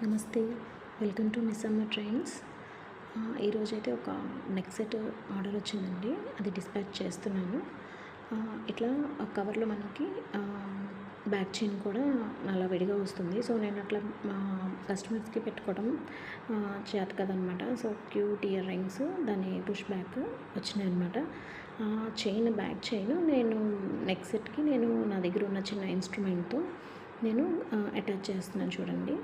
నమస్తే. Welcome to miss అమ్మ trains. ఈరోజైతే ఒక నెక్ సెట్ ఆర్డర్ వచ్చిందండి. అది డిస్పాచ్ చేస్తున్నాను. ఇట్లా కవర్లో మనకి బ్యాక్ చైన్ కూడా అలా విడిగా వస్తుంది. సో నేను అట్లా మా కస్టమర్స్కి పెట్టుకోవడం చేత కదనమాట. సో క్యూట్ ఇయర్ రింగ్స్ దాని పుష్ బ్యాక్ వచ్చినాయి అనమాట. చైన్ బ్యాక్ చైన్ నేను నెక్ సెట్కి నేను నా దగ్గర ఉన్న చిన్న ఇన్స్ట్రుమెంట్తో నేను అటాచ్ చేస్తున్నాను చూడండి.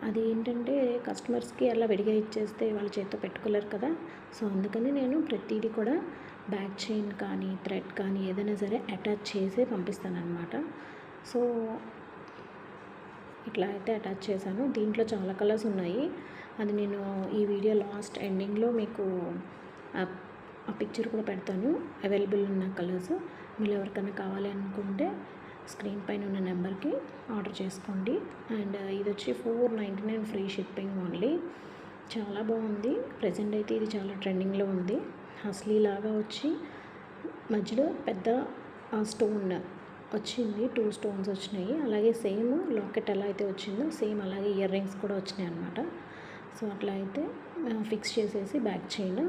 అది ఏంటంటే కస్టమర్స్కి అలా విడిగా ఇచ్చేస్తే వాళ్ళ చేతితో పెట్టుకోలేరు కదా. సో అందుకని నేను ప్రతిదీ కూడా బ్యాక్ చైన్ కానీ థ్రెడ్ కానీ ఏదైనా సరే అటాచ్ చేసే పంపిస్తానన్నమాట. సో ఇట్లా అయితే అటాచ్ చేశాను. దీంట్లో చాలా కలర్స్ ఉన్నాయి. అది నేను ఈ వీడియో లాస్ట్ ఎండింగ్లో మీకు ఆ పిక్చర్ కూడా పెడతాను, అవైలబుల్ ఉన్న కలర్స్. మీరు ఎవరికైనా కావాలి అనుకుంటే స్క్రీన్ పైన ఉన్న నెంబర్కి ఆర్డర్ చేసుకోండి. అండ్ ఇది వచ్చి $4.99 ఫ్రీ షిప్పింగ్ ఓన్లీ. చాలా బాగుంది. ప్రజెంట్ అయితే ఇది చాలా ట్రెండింగ్లో ఉంది. అసలు లాగా వచ్చి మధ్యలో పెద్ద స్టోన్ వచ్చింది, 2 స్టోన్స్ వచ్చినాయి. అలాగే సేమ్ లాకెట్ ఎలా అయితే వచ్చిందో సేమ్ అలాగే ఇయర్ రింగ్స్ కూడా వచ్చినాయి అన్నమాట. సో అట్లా అయితే ఫిక్స్ చేసేసి బ్యాక్ చైన్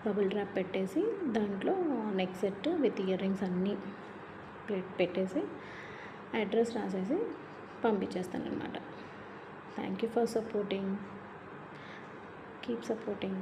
బబుల్ ర్యాప్ పెట్టేసి దాంట్లో neck set with earrings అన్నీ పెట్టేసి అడ్రస్ రాసేసి పంపించేస్తానన్నమాట. Thank you for supporting. Keep supporting.